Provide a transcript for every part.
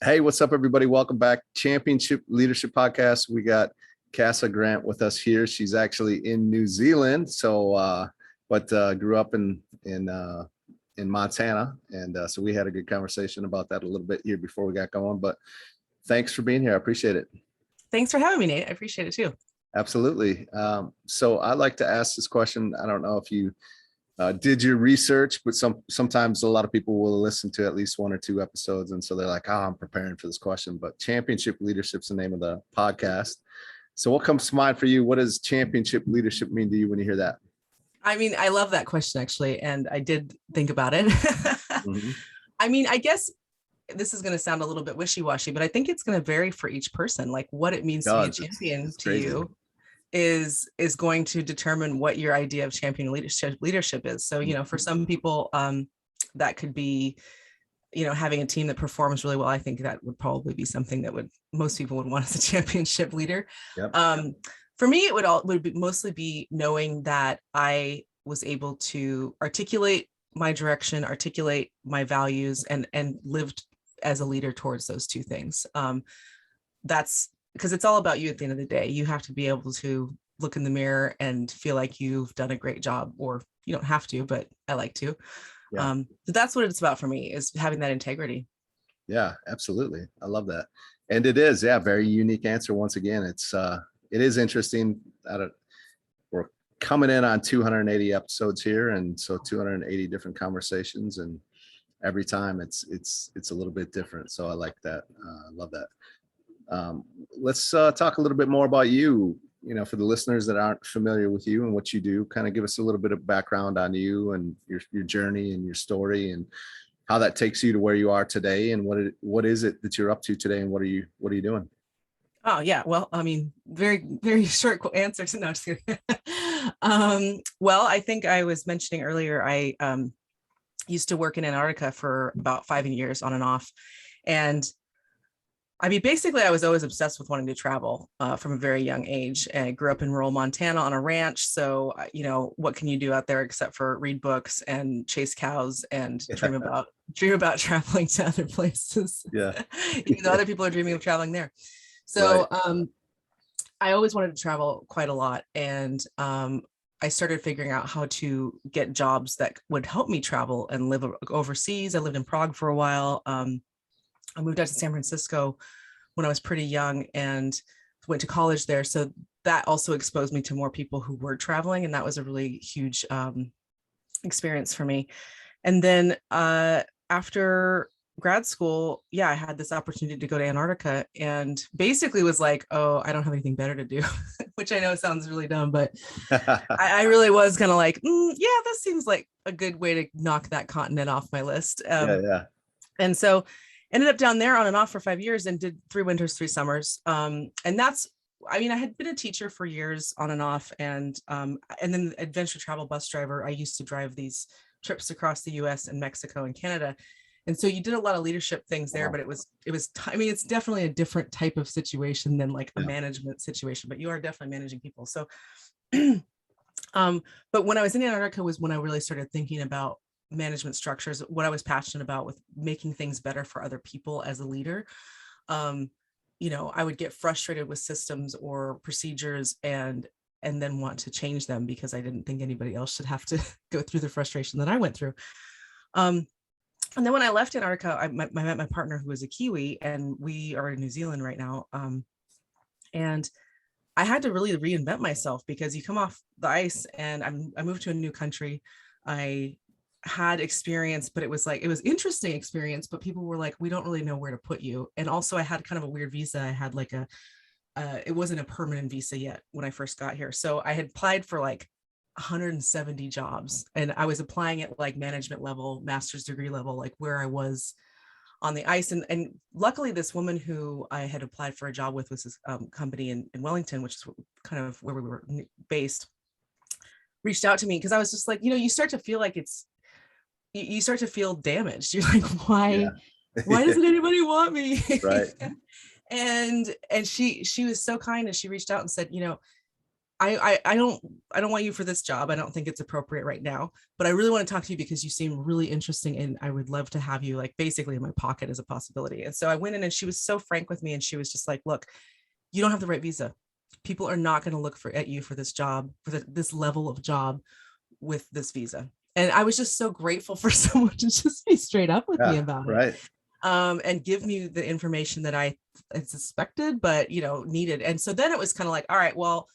Hey, what's up, everybody? Welcome back. Championship Leadership Podcast. We got Cassa Grant with us here. She's actually in New Zealand, but grew up in Montana, and so we had a good conversation about that a little bit here before we got going. But thanks for being here. I appreciate it. Thanks for having me, Nate. I appreciate it too. Absolutely. So I like to ask this question. I don't know if you did your research, but sometimes a lot of people will listen to at least one or two episodes, and so they're like, "Oh, I'm preparing for this question." But championship leadership's the name of the podcast. So, what comes to mind for you? What does championship leadership mean to you when you hear that? I mean, I love that question actually, and I did think about it. Mhm. I mean, I guess this is going to sound a little bit wishy-washy, but I think it's going to vary for each person. Like what it means to be a champion It's to crazy. you is going to determine what your idea of champion leadership is. So, for some people, that could be, having a team that performs really well. I think that would probably be something that most people would want as a championship leader. Yep. For me, it would mostly be knowing that I was able to articulate my direction, articulate my values, and lived as a leader towards those two things. That's because it's all about you at the end of the day. You have to be able to look in the mirror and feel like you've done a great job, or you don't have to, but I like to. Yeah. So that's what it's about for me, is having that integrity. Yeah, absolutely. I love that. And it is, yeah, very unique answer. Once again, it is interesting. We're coming in on 280 episodes here, and so 280 different conversations, and every time it's a little bit different. So I like that. I love that. Let's talk a little bit more about you. For the listeners that aren't familiar with you and what you do, kind of give us a little bit of background on you and your journey and your story, and how that takes you to where you are today, and what is it that you're up to today, and what are you doing? Oh yeah, well, I mean, very very short answer. So no, just kidding. Well, I think I was mentioning earlier, I used to work in Antarctica for about 5 years on and off, and I mean, basically, I was always obsessed with wanting to travel from a very young age. And I grew up in rural Montana on a ranch. So, what can you do out there except for read books and chase cows and dream about traveling to other places? Yeah. Even though other people are dreaming of traveling there. So, I always wanted to travel quite a lot, and I started figuring out how to get jobs that would help me travel and live overseas. I lived in Prague for a while. I moved out to San Francisco when I was pretty young and went to college there. So that also exposed me to more people who were traveling. And that was a really huge experience for me. And then after grad school, I had this opportunity to go to Antarctica, and basically was like, oh, I don't have anything better to do, which I know sounds really dumb, but I really was kind of like, this seems like a good way to knock that continent off my list. Yeah. And so ended up down there on and off for 5 years and did 3 winters, 3 summers. And I had been a teacher for years on and off, and then adventure travel bus driver. I used to drive these trips across the US and Mexico and Canada. And so you did a lot of leadership things there, but it's definitely a different type of situation than like a management situation, but you are definitely managing people. So, but when I was in Antarctica was when I really started thinking about management structures, what I was passionate about with making things better for other people as a leader. I would get frustrated with systems or procedures and then want to change them because I didn't think anybody else should have to go through the frustration that I went through. And then when I left Antarctica, I met my partner, who was a Kiwi, and we are in New Zealand right now. And I had to really reinvent myself, because you come off the ice, and I moved to a new country. I had experience, but it was interesting experience, but people were like, we don't really know where to put you. And also I had kind of a weird visa. I had like it wasn't a permanent visa yet when I first got here. So I had applied for like 170 jobs, and I was applying at like management level, master's degree level, like where I was on the ice. And luckily this woman who I had applied for a job with was this company in Wellington, which is kind of where we were based, reached out to me, because I was just like, you start to feel like you start to feel damaged. You're like, why doesn't anybody want me? Right. and she was so kind, and she reached out and said, I don't want you for this job. I don't think it's appropriate right now, but I really want to talk to you because you seem really interesting and I would love to have you like basically in my pocket as a possibility. And so I went in and she was so frank with me and she was just like, look, you don't have the right visa. People are not going to look at you for this job, for this level of job with this visa. And I was just so grateful for someone to just be straight up with me about it. Right. And give me the information that I had suspected, but needed. And so then it was kind of like, all right, well,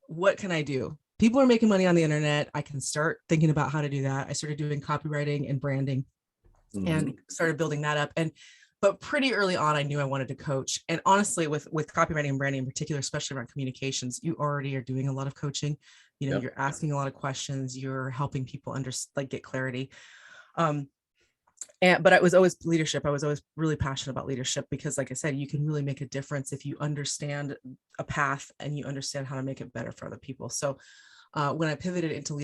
what can I do? People are making money on the internet. I can start thinking about how to do that. I started doing copywriting and branding and started building that up. But pretty early on, I knew I wanted to coach. And honestly, with copywriting and branding in particular, especially around communications, you already are doing a lot of coaching. You're asking a lot of questions. You're helping people get clarity. But it was always leadership. I was always really passionate about leadership because, like I said, you can really make a difference if you understand a path and you understand how to make it better for other people. So when I pivoted into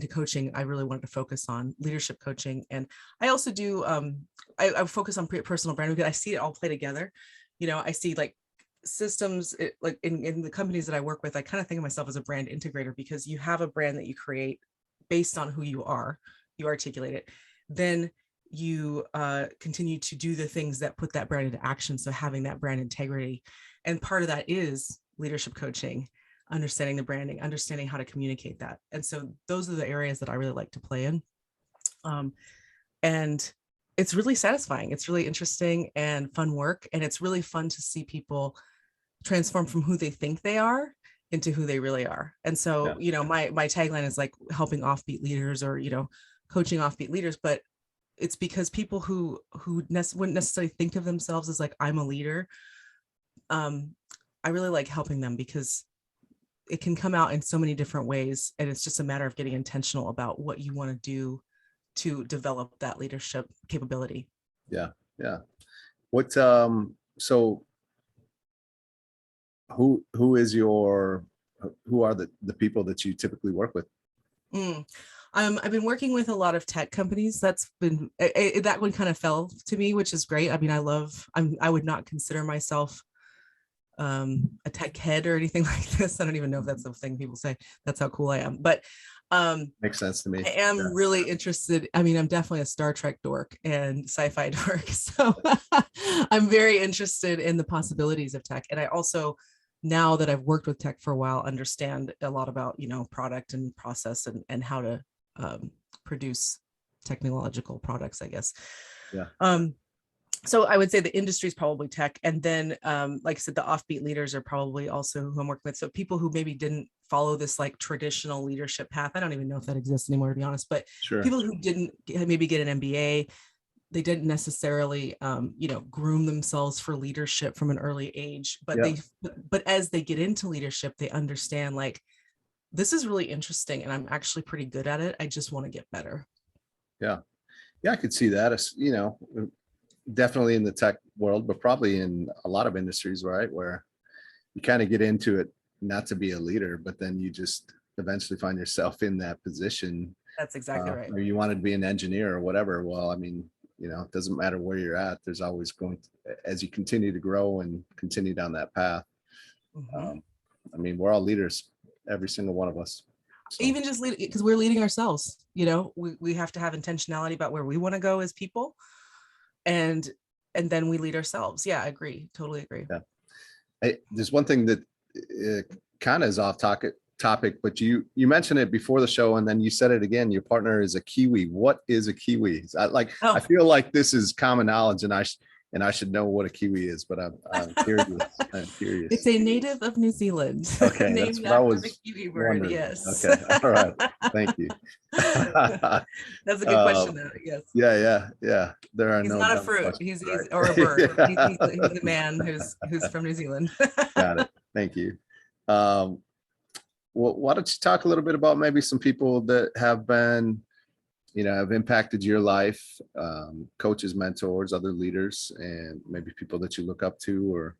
coaching, I really wanted to focus on leadership coaching. And I also do, I focus on personal branding because I see it all play together. I see like systems, like in the companies that I work with, I kind of think of myself as a brand integrator because you have a brand that you create based on who you are, you articulate it. Then you continue to do the things that put that brand into action. So having that brand integrity. And part of that is leadership coaching, understanding the branding, understanding how to communicate that. And so those are the areas that I really like to play in. And it's really satisfying. It's really interesting and fun work. And it's really fun to see people transform from who they think they are into who they really are. And so, my tagline is like helping offbeat leaders or, coaching offbeat leaders, but it's because people who wouldn't necessarily think of themselves as like, I'm a leader. I really like helping them because it can come out in so many different ways. And it's just a matter of getting intentional about what you want to do to develop that leadership capability. Yeah. Yeah. What, so who are the people that you typically work with? I've been working with a lot of tech companies. That's been, that one kind of fell to me, which is great. I mean, I would not consider myself a tech head or anything like this. I don't even know if that's the thing people say. That's how cool I am. But makes sense to me. I am really interested. I mean, I'm definitely a Star Trek dork and sci-fi dork. So I'm very interested in the possibilities of tech. And I also, now that I've worked with tech for a while, understand a lot about, product and process and how to produce technological products, I guess. Yeah. So I would say the industry is probably tech. And then, like I said, the offbeat leaders are probably also who I'm working with. So people who maybe didn't follow this like traditional leadership path. I don't even know if that exists anymore, to be honest, but people who didn't maybe get an MBA, they didn't necessarily, groom themselves for leadership from an early age, but but as they get into leadership, they understand like, this is really interesting and I'm actually pretty good at it. I just want to get better. Yeah. Yeah. I could see that as, definitely in the tech world, but probably in a lot of industries, right? Where you kind of get into it, not to be a leader, but then you just eventually find yourself in that position. That's exactly right. Or you wanted to be an engineer or whatever. Well, I mean, it doesn't matter where you're at. There's always as you continue to grow and continue down that path. I mean, we're all leaders, every single one of us. So. Even just because we're leading ourselves, we have to have intentionality about where we want to go as people. And then we lead ourselves. Yeah, I agree. Totally agree. Yeah. There's one thing that kind of is off topic, but you mentioned it before the show and then you said it again. Your partner is a Kiwi. What is a Kiwi? I feel like this is common knowledge and I should know what a Kiwi is, but I'm curious. I'm curious. It's a native of New Zealand. Okay, named that's what I was the Kiwi bird. Yes. Okay, all right. Thank you. That's a good question, though. Yes. Yeah. There are he's no. Not a fruit. He's or a bird. He's a man who's from New Zealand. Got it. Thank you. Well, why don't you talk a little bit about maybe some people that have been, have impacted your life, coaches, mentors, other leaders, and maybe people that you look up to,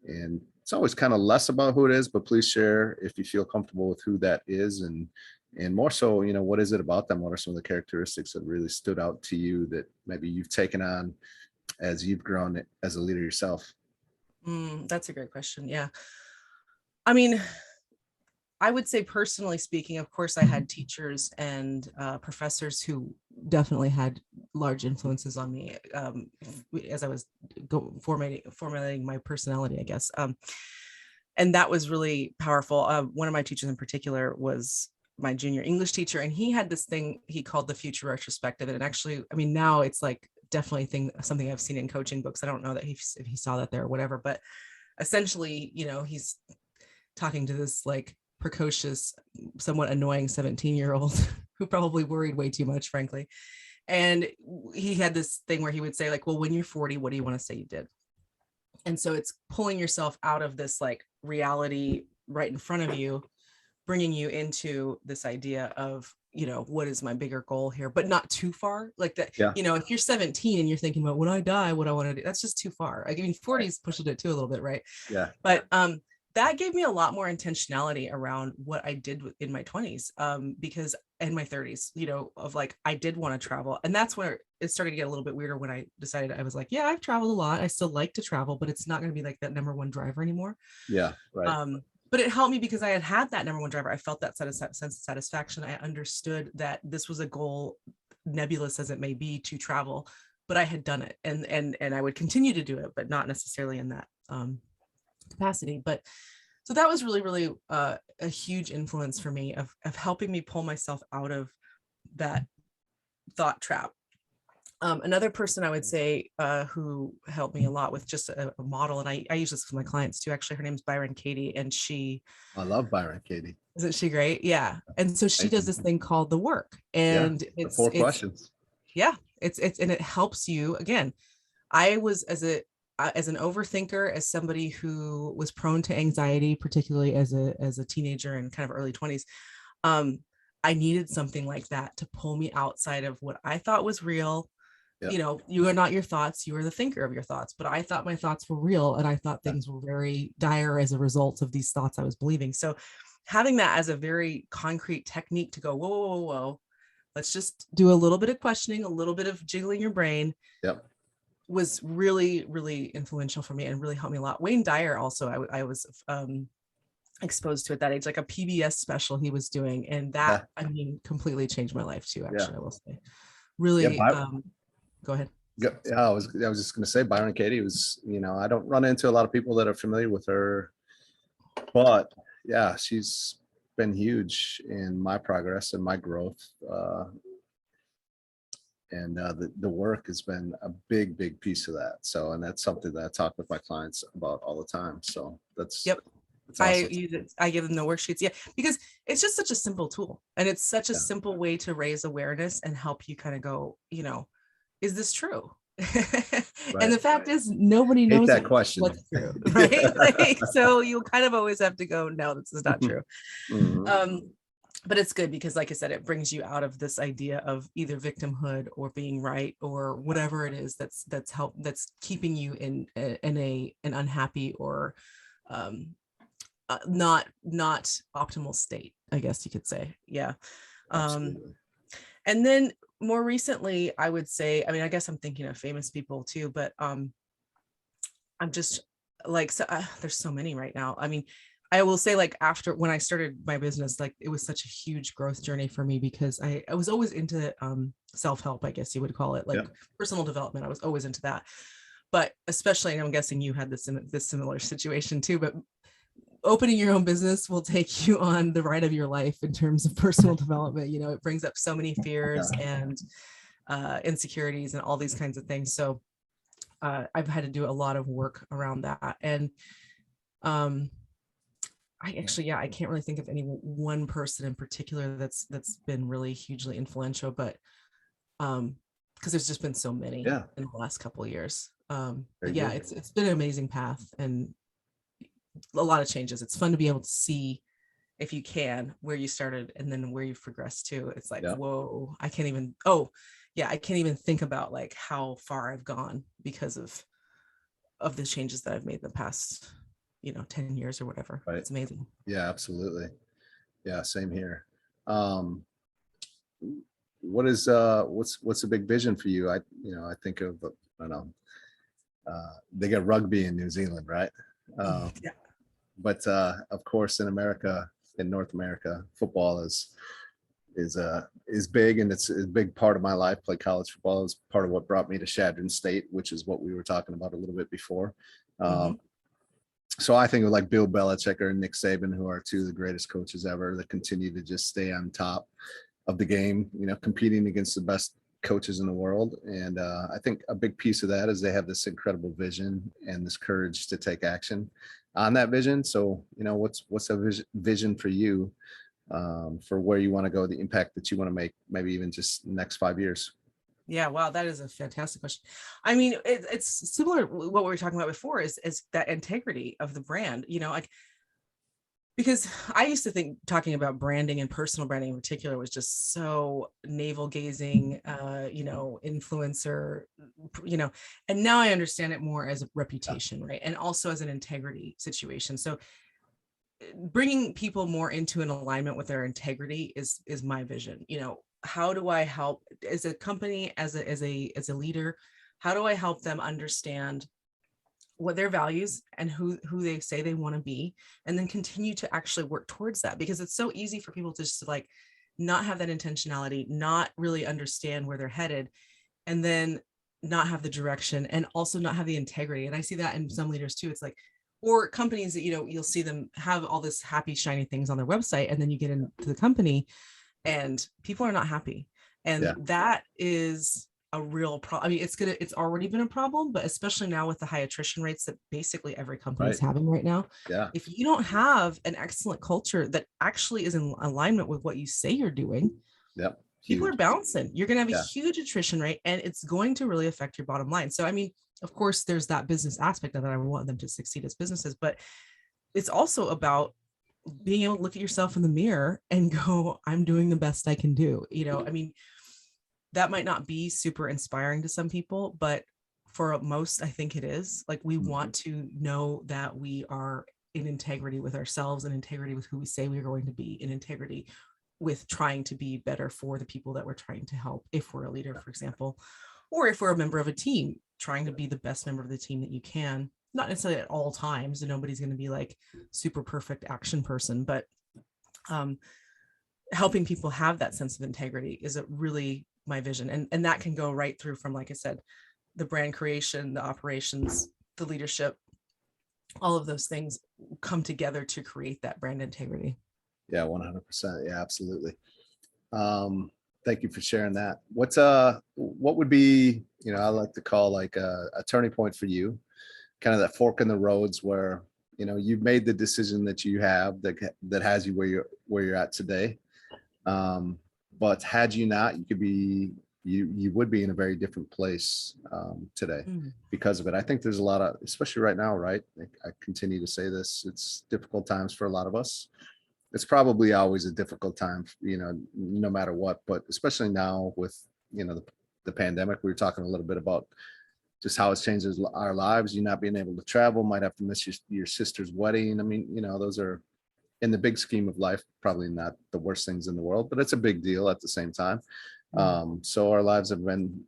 and it's always kind of less about who it is, but please share if you feel comfortable with who that is, and more so, what is it about them? What are some of the characteristics that really stood out to you that maybe you've taken on as you've grown as a leader yourself? That's a great question. Yeah. I mean, I would say, personally speaking, of course, I had teachers and professors who definitely had large influences on me as I was formulating my personality, I guess. And that was really powerful. One of my teachers in particular was my junior English teacher, and he had this thing he called the future retrospective. And actually, I mean, now it's like definitely something I've seen in coaching books. I don't know that if he saw that there or whatever, but essentially, he's talking to this like precocious, somewhat annoying 17-year-old who probably worried way too much, frankly. And he had this thing where he would say, like, well, when you're 40, what do you want to say you did? And so it's pulling yourself out of this like reality right in front of you, bringing you into this idea of, what is my bigger goal here, but not too far. Like that, Yeah. if you're 17 and you're thinking about when I die, what I want to do, that's just too far. I mean, 40s pushing it too a little bit, right? Yeah. But that gave me a lot more intentionality around what I did in my 20s, because in my 30s, of like, I did want to travel. And that's where it started to get a little bit weirder when I decided, I was like, yeah, I've traveled a lot. I still like to travel, but it's not going to be like that number one driver anymore. Yeah. Right. But it helped me because I had that number one driver. I felt that sense of satisfaction. I understood that this was a goal, nebulous as it may be, to travel, but I had done it, and I would continue to do it, but not necessarily in that capacity. But so that was really, really a huge influence for me of helping me pull myself out of that thought trap. Another person I would say who helped me a lot with just a model, and I use this with my clients too, actually. Her name's Byron Katie, and I love Byron Katie. isn't she great? Yeah. And so she does this thing called the work, and the 4 questions. Yeah, it's and it helps you. Again, I was as an overthinker, as somebody who was prone to anxiety, particularly as a teenager and kind of early 20s. I needed something like that to pull me outside of what I thought was real. Yep. You are not your thoughts, you are the thinker of your thoughts, but I thought my thoughts were real, and I thought things were very dire as a result of these thoughts I was believing. So having that as a very concrete technique to go, whoa, whoa, whoa, whoa, let's just do a little bit of questioning, a little bit of jiggling your brain. Yep. Was really, really influential for me and really helped me a lot. Wayne Dyer also, I was exposed to at that age, like a PBS special he was doing, and that I mean completely changed my life too, actually. I will say, really. Go ahead. Yeah, I was just going to say Byron Katie was, I don't run into a lot of people that are familiar with her, but yeah, she's been huge in my progress and my growth. And the work has been a big piece of that. So, and that's something that I talk with my clients about all the time. So that's, yep. That's awesome. I use it. I give them the worksheets. Yeah, because it's just such a simple tool, and it's such a simple way to raise awareness and help you kind of go, is this true? And the fact is, nobody knows that question. What's true, right? Like, so you kind of always have to go, no, this is not true. But it's good because, like I said, it brings you out of this idea of either victimhood or being right or whatever it is that's keeping you in an unhappy or not optimal state, I guess you could say. Yeah. And then more recently, I would say, I mean, I guess I'm thinking of famous people too, but I'm just like, so there's so many right now. I mean, I will say, like, after when I started my business, like, it was such a huge growth journey for me because I was always into self-help, I guess you would call it, like personal development. I was always into that. But especially, and I'm guessing you had this similar situation too, but opening your own business will take you on the ride of your life in terms of personal development. It brings up so many fears and insecurities and all these kinds of things. So I've had to do a lot of work around that. And I can't really think of any one person in particular that's been really hugely influential, but because there's just been so many in the last couple of years. But yeah, it's been an amazing path and a lot of changes. It's fun to be able to see, if you can, where you started and then where you've progressed to. It's like, whoa, I can't even think about like how far I've gone because of the changes that I've made the past 10 years or whatever. Right. It's amazing. Yeah, absolutely. Yeah, same here. What's a big vision for you? I think of, I don't know, they got rugby in New Zealand, right? But of course in America, in North America. Football is big, and it's a big part of my life. Play college football is part of what brought me to Shadron State, which is what we were talking about a little bit before. Mhm. So I think of like Bill Belichick or Nick Saban, who are two of the greatest coaches ever, that continue to just stay on top of the game, competing against the best coaches in the world. And I think a big piece of that is they have this incredible vision and this courage to take action on that vision. So, what's a vision for you, for where you want to go, the impact that you want to make, maybe even just next 5 years? Yeah, wow, that is a fantastic question. I mean, it's similar to what we were talking about before, is that integrity of the brand, like, because I used to think talking about branding and personal branding in particular was just so navel gazing, influencer, and now I understand it more as a reputation, right? And also as an integrity situation. So bringing people more into an alignment with their integrity is my vision. How do I help as a company, as a leader? How do I help them understand what their values and who they say they want to be, and then continue to actually work towards that? Because it's so easy for people to just like not have that intentionality, not really understand where they're headed, and then not have the direction, and also not have the integrity. And I see that in some leaders too. It's like, or companies that, you'll see them have all this happy, shiny things on their website, and then you get into the company and people are not happy. And Yeah. that is a real problem. I mean, it's already been a problem, but especially now with the high attrition rates that basically every company is Right. having right now. Yeah. If you don't have an excellent culture that actually is in alignment with what you say you're doing, Yep. people Huge. are bouncing. You're going to have Yeah. a huge attrition rate, and it's going to really affect your bottom line. So, I mean, of course, there's that business aspect of it. I want them to succeed as businesses, but it's also about being able to look at yourself in the mirror and go, I'm doing the best I can do. I mean, that might not be super inspiring to some people, but for most, I think it is. Like, we want to know that we are in integrity with ourselves, and integrity with who we say we are going to be, in integrity with trying to be better for the people that we're trying to help. If we're a leader, for example, or if we're a member of a team, trying to be the best member of the team that you can, not necessarily at all times, and nobody's going to be like super perfect action person, but helping people have that sense of integrity is a really my vision. And that can go right through from, like I said, the brand creation, the operations, the leadership, all of those things come together to create that brand integrity. Yeah, 100%. Yeah, absolutely. Thank you for sharing that. What would be, I like to call like a turning point for you, kind of that fork in the roads where, you've made the decision that you have that has you where you're at today. But had you not, you would be in a very different place today because of it. I think there's a lot of, especially right now, right? I continue to say this, it's difficult times for a lot of us. It's probably always a difficult time, no matter what, but especially now with, the pandemic. We were talking a little bit about just how it changes our lives. You not being able to travel, might have to miss your sister's wedding. I mean, those are, in the big scheme of life, probably not the worst things in the world, but it's a big deal at the same time. So our lives have been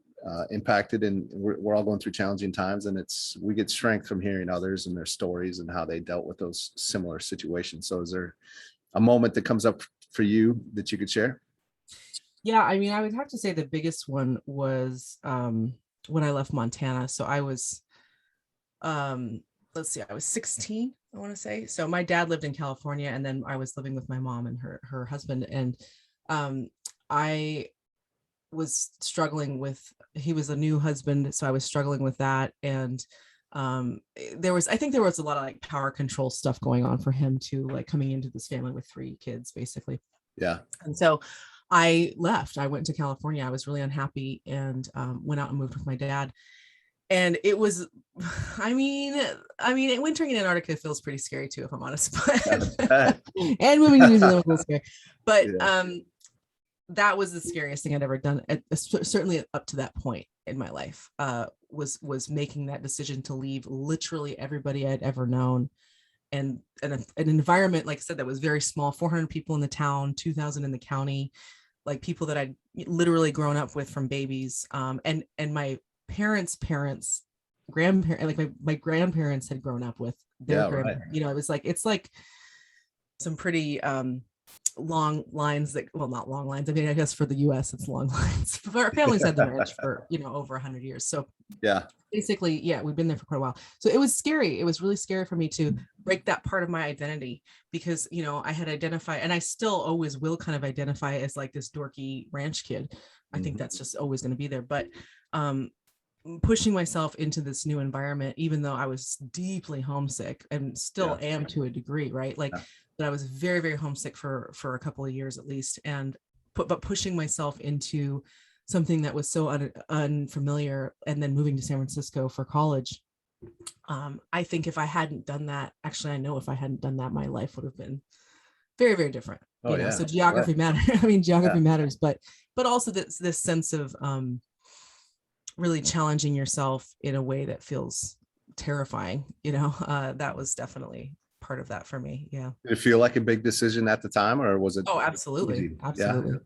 impacted, and we're all going through challenging times, and we get strength from hearing others and their stories and how they dealt with those similar situations. So is there a moment that comes up for you that you could share? Yeah, I mean, I would have to say the biggest one was when I left Montana. So I was, let's see, I was 16, I want to say. So my dad lived in California, and then I was living with my mom and her husband. And I was struggling with, he was a new husband, so I was struggling with that. And I think there was a lot of like power control stuff going on for him too, like coming into this family with 3 kids basically. Yeah. And so I left. I went to California. I was really unhappy, and went out and moved with my dad. And it was, I mean, wintering in Antarctica feels pretty scary too, if I'm honest. But and moving to New Zealand was a little scary. But Yeah. That was the scariest thing I'd ever done. Certainly up to that point in my life, was making that decision to leave literally everybody I'd ever known, and an environment, like I said, that was very small, 400 people in the town, 2,000 in the county, like people that I'd literally grown up with from babies. And my parents' grandparents, like my grandparents had grown up with their grandparents. Right. It's like some pretty long lines that, well, not long lines. I mean, I guess for the US it's long lines. For our families had the ranch for, over 100 years. So Yeah. basically, yeah, we've been there for quite a while. So it was scary. It was really scary for me to break that part of my identity because, I had identified, and I still always will kind of identify as like this dorky ranch kid. I think that's just always going to be there. But pushing myself into this new environment, even though I was deeply homesick and still am to a degree, right? Like, but I was very, very homesick for a couple of years at least. And but pushing myself into something that was so unfamiliar, and then moving to San Francisco for college. I think if I hadn't done that, actually, I know if I hadn't done that, my life would have been very, very different. So geography matters. I mean, geography matters, but also this sense of really challenging yourself in a way that feels terrifying. That was definitely part of that for me. Yeah. Did it feel like a big decision at the time, or was it? Oh, absolutely. Easy? Absolutely.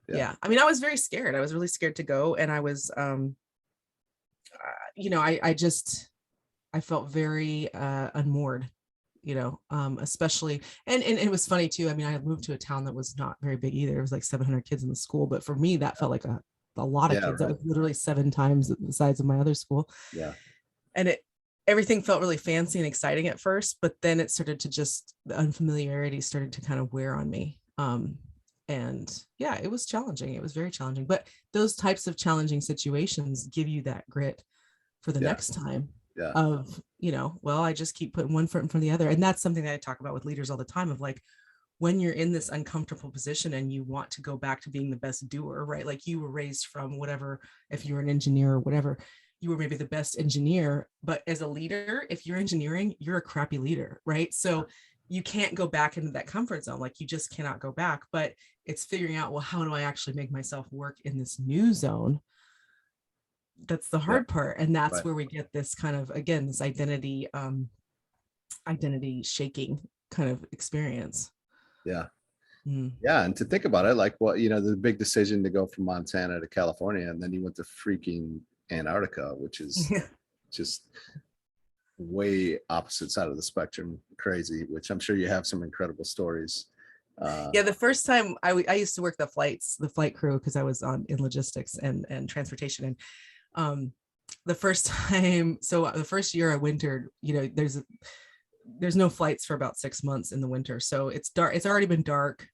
Yeah. I mean, I was very scared. I was really scared to go. And I was, I felt very unmoored, especially, and it was funny too. I mean, I had moved to a town that was not very big either. It was like 700 kids in the school, but for me, that felt like a lot of kids. That was literally 7 times the size of my other school. Yeah. And everything felt really fancy and exciting at first, but then it started to the unfamiliarity started to kind of wear on me. And yeah, it was challenging. It was very challenging, but those types of challenging situations give you that grit for the next time of, well, I just keep putting one foot in front of the other. And that's something that I talk about with leaders all the time of like, when you're in this uncomfortable position and you want to go back to being the best doer, right? Like you were raised from whatever, if you were an engineer or whatever, you were maybe the best engineer, but as a leader, if you're engineering, you're a crappy leader, right? So you can't go back into that comfort zone. Like you just cannot go back, but it's figuring out, well, how do I actually make myself work in this new zone? That's the hard part. And that's where we get this kind of, again, this identity shaking kind of experience. Yeah. Yeah. And to think about it, like, well, the big decision to go from Montana to California, and then you went to freaking Antarctica, which is just way opposite side of the spectrum. Crazy, which I'm sure you have some incredible stories. The first time I used to work the flight crew, because I was in logistics and transportation. And the first time, so the first year I wintered, there's no flights for about 6 months in the winter. So it's dark. It's already been dark.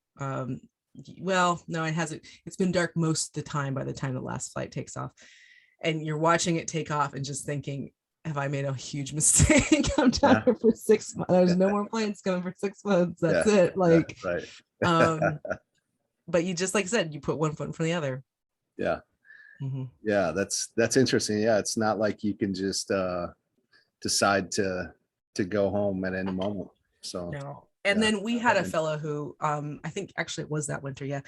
Well, no, it hasn't. It's been dark most of the time by the time the last flight takes off. And you're watching it take off and just thinking, have I made a huge mistake? I'm down here for 6 months. There's no more planes coming for 6 months. That's it. Like, but you just, like I said, you put one foot in front of the other. Yeah. Yeah. That's interesting. Yeah. It's not like you can just decide to go home at any moment. So no. And then we had a fellow who I think actually it was that winter. Yeah.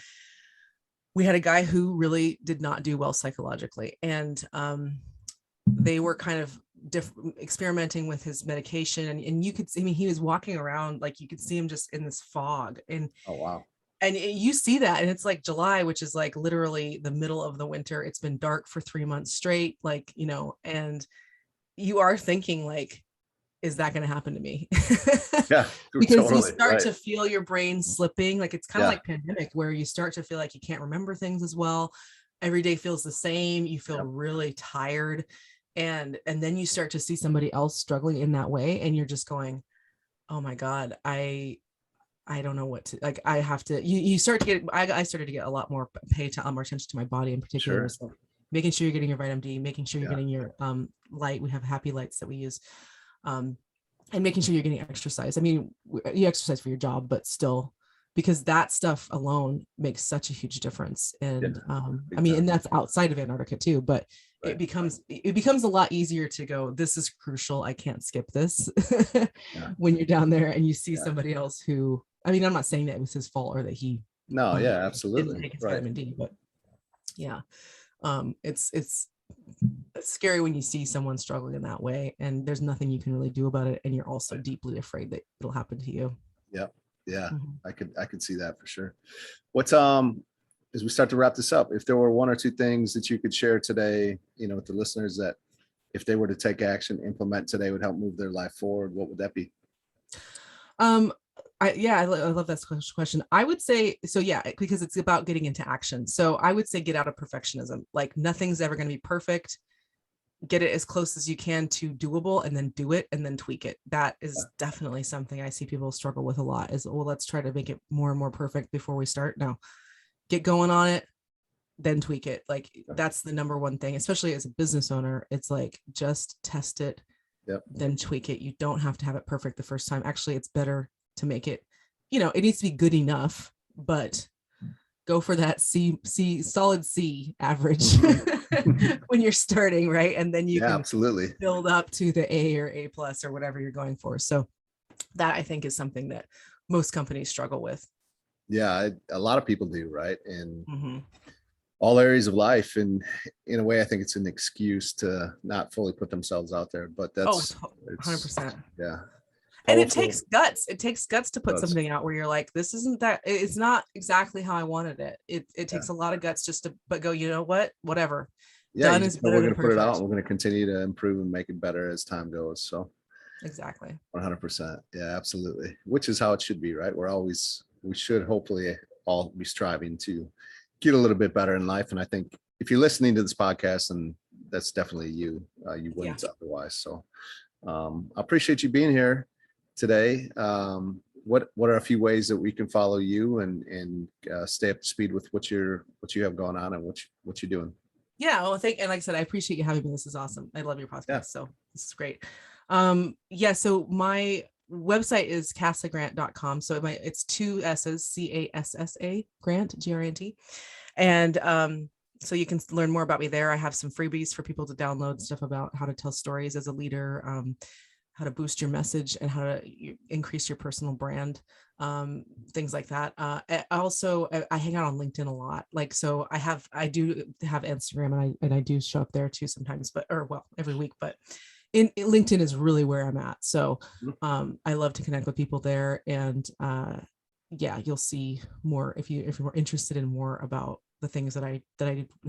We had a guy who really did not do well psychologically, and they were kind of experimenting with his medication, and you could see, I mean, he was walking around, like you could see him just in this fog. And oh wow. And you see that, and it's like July, which is like literally the middle of the winter. It's been dark for 3 months straight, like, and you are thinking like, is that going to happen to me? Yeah, because totally, you start to feel your brain slipping. Like it's kind of like pandemic, where you start to feel like you can't remember things as well. Every day feels the same. You feel really tired. And then you start to see somebody else struggling in that way. And you're just going, oh my God, I don't know what to, like, I have to, you start to get, I started to get a lot more, pay a lot more attention to my body in particular. Sure. So making sure you're getting your vitamin D, making sure you're getting your light. We have happy lights that we use. And making sure you're getting exercise. I mean, you exercise for your job, but still, because that stuff alone makes such a huge difference. And I mean, and that's outside of Antarctica too, but it becomes a lot easier to go, this is crucial, I can't skip this. When you're down there and you see somebody else who, I mean, I'm not saying that it was his fault or that he absolutely didn't take his vitamin D, but it's scary when you see someone struggling in that way, and there's nothing you can really do about it, and you're also deeply afraid that it'll happen to you. I could see that for sure. What's as we start to wrap this up, if there were 1 or 2 things that you could share today, with the listeners, that if they were to take action, implement today, would help move their life forward, what would that be? I love that question. I would say, so yeah, because it's about getting into action. So I would say get out of perfectionism. Like nothing's ever going to be perfect. Get it as close as you can to doable, and then do it and then tweak it. That is definitely something I see people struggle with a lot is, well, let's try to make it more and more perfect before we start. No, get going on it, then tweak it. Like that's the number one thing, especially as a business owner. It's like, just test it, Yep. then tweak it. You don't have to have it perfect the first time. Actually, it's better to make it, it needs to be good enough, but go for that solid C average when you're starting, right? And then you can absolutely build up to the A or A plus or whatever you're going for. So that I think is something that most companies struggle with. Yeah, a lot of people do, right? In all areas of life. And in a way, I think it's an excuse to not fully put themselves out there. But that's 100%. Yeah. And it takes guts. It takes guts to put Does. something out where you're like, this isn't that, it's not exactly how I wanted it. It takes a lot of guts just to, but go, you know what, whatever. Yeah, Done is better we're than going to put it out, perfect. and we're going to continue to improve and make it better as time goes. So Exactly. 100%. Yeah, absolutely. Which is how it should be, right? We should hopefully all be striving to get a little bit better in life. And I think if you're listening to this podcast, and that's definitely you, you wouldn't otherwise. So I appreciate you being here today. What are a few ways that we can follow you and stay up to speed with what you have going on and what you're doing? Yeah, well, and like I said, I appreciate you having me. This is awesome. I love your podcast. Yeah. So this is great. So my website is cassagrant.com. So it's 2 S's, CASSA Grant, GRANT. And so you can learn more about me there. I have some freebies for people to download, stuff about how to tell stories as a leader, how to boost your message, and how to increase your personal brand, things like that. I hang out on LinkedIn a lot. Like, so I do have Instagram, and I do show up there too sometimes, every week, but in LinkedIn is really where I'm at. So I love to connect with people there, and you'll see more if you're more interested in more about the things that I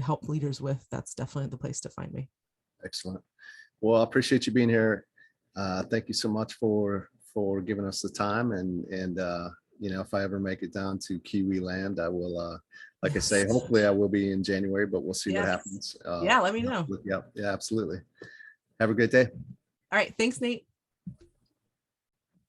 help leaders with. That's definitely the place to find me. Excellent. Well, I appreciate you being here. Thank you so much for giving us the time. And if I ever make it down to Kiwi land, I will, like I say, hopefully I will be in January, but we'll see what happens. Let me know. Yeah, absolutely. Have a great day. All right. Thanks, Nate.